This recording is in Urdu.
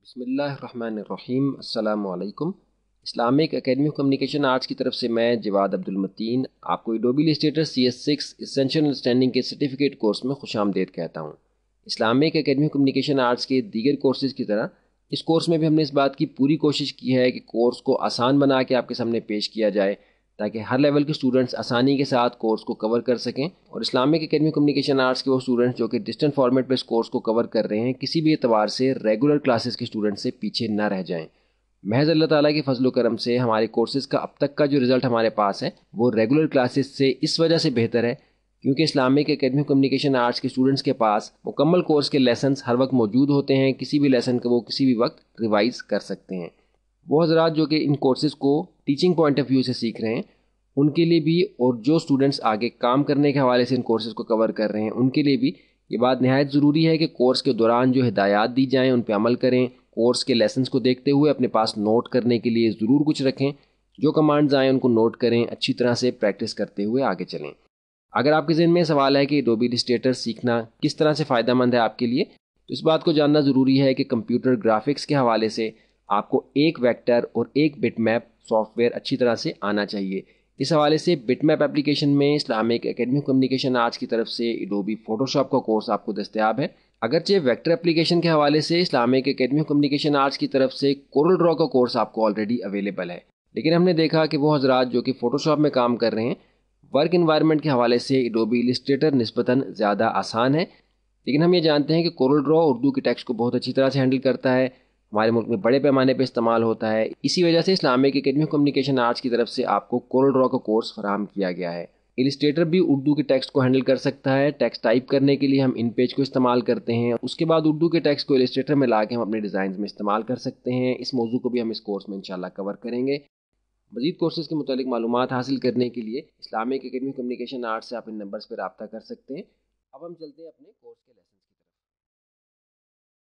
بسم اللہ الرحمن الرحیم۔ السلام علیکم۔ Islamic academy of communication arts کی طرف سے میں جواد عبدالمتین آپ کو Adobe illustrator CS6 essential understanding کے سرٹیفکیٹ کورس میں خوش آمدید کہتا ہوں۔ Islamic academy of communication arts کے دیگر کورسز کی طرح اس کورس میں بھی ہم نے اس بات کی پوری کوشش کی ہے کہ کورس کو آسان بنا کے آپ کے سامنے پیش کیا جائے تاکہ ہر لیول کے اسٹوڈنٹس آسانی کے ساتھ کورس کو کور کر سکیں، اور اسلامک اکیڈمی کمیونیکیشن آرٹس کے وہ اسٹوڈنٹس جو کہ ڈسٹنٹ فارمیٹ پہ اس کورس کو کور کر رہے ہیں کسی بھی اعتبار سے ریگولر کلاسز کے اسٹوڈنٹ سے پیچھے نہ رہ جائیں۔ محض اللہ تعالیٰ کے فضل و کرم سے ہمارے کورسز کا اب تک کا جو رزلٹ ہمارے پاس ہے وہ ریگولر کلاسز سے اس وجہ سے بہتر ہے کیونکہ اسلامک اکیڈمی کمیونیکیشن آرٹس کے اسٹوڈنٹس کے پاس مکمل کورس کے لیسنس ہر وقت موجود ہوتے ہیں، کسی بھی لیسن کو وہ کسی بھی وقت ریوائز کر سکتے ہیں۔ وہ حضرات جو کہ ان کورسز کو ٹیچنگ پوائنٹ آف ویو سے سیکھ رہے ہیں ان کے لیے بھی، اور جو اسٹوڈنٹس آگے کام کرنے کے حوالے سے ان کورسز کو کور کر رہے ہیں ان کے لیے بھی یہ بات نہایت ضروری ہے کہ کورس کے دوران جو ہدایات دی جائیں ان پہ عمل کریں، کورس کے لیسنس کو دیکھتے ہوئے اپنے پاس نوٹ کرنے کے لیے ضرور کچھ رکھیں، جو کمانڈز آئیں ان کو نوٹ کریں، اچھی طرح سے پریکٹس کرتے ہوئے آگے چلیں۔ اگر آپ کے ذہن میں سوال ہے کہ ایڈوبی السٹریٹر سیکھنا کس طرح سے فائدہ مند ہے آپ کے لیے، تو اس بات کو جاننا ضروری ہے کہ کمپیوٹر گرافکس کے حوالے سے آپ کو ایک ویکٹر اور ایک بٹ میپ سافٹ ویئر اچھی طرح سے آنا چاہیے۔ اس حوالے سے بٹ میپ اپلیکیشن میں اسلامک اکیڈمی کمیونیکیشن آرٹس کی طرف سے ایڈوبی فوٹوشاپ کا کورس آپ کو دستیاب ہے۔ اگرچہ ویکٹر اپلیکیشن کے حوالے سے اسلامک اکیڈمی کمیونیکیشن آرٹس کی طرف سے کورل ڈرا کا کورس آپ کو آلریڈی اویلیبل ہے، لیکن ہم نے دیکھا کہ وہ حضرات جو کہ فوٹوشاپ میں کام کر رہے ہیں ورک انوائرمنٹ کے حوالے سے ایڈوبی السٹریٹر نسبتاً زیادہ آسان ہے، لیکن ہم یہ جانتے ہیں کہ کورل ڈرا اردو کی ٹیکسٹ کو بہت اچھی طرح سے ہینڈل کرتا ہے، ہمارے ملک میں بڑے پیمانے پہ استعمال ہوتا ہے، اسی وجہ سے Islamic academy of communication arts کی طرف سے آپ کو کورل ڈرا کا کورس فراہم کیا گیا ہے۔ السٹریٹر بھی اردو کے ٹیکسٹ کو ہینڈل کر سکتا ہے، ٹیکسٹ ٹائپ کرنے کے لیے ہم ان پیج کو استعمال کرتے ہیں، اس کے بعد اردو کے ٹیکسٹ کو السٹریٹر میں لا کے ہم اپنے ڈیزائنز میں استعمال کر سکتے ہیں۔ اس موضوع کو بھی ہم اس کورس میں انشاءاللہ کور کریں گے۔ مزید کورسز کے متعلق معلومات حاصل کرنے کے لیے اسلامک اکیڈمی کمیونیکیشن آرٹس سے آپ ان نمبرز پہ رابطہ کر سکتے ہیں۔ اب ہم چلتے ہیں اپنے کورس کے لیسن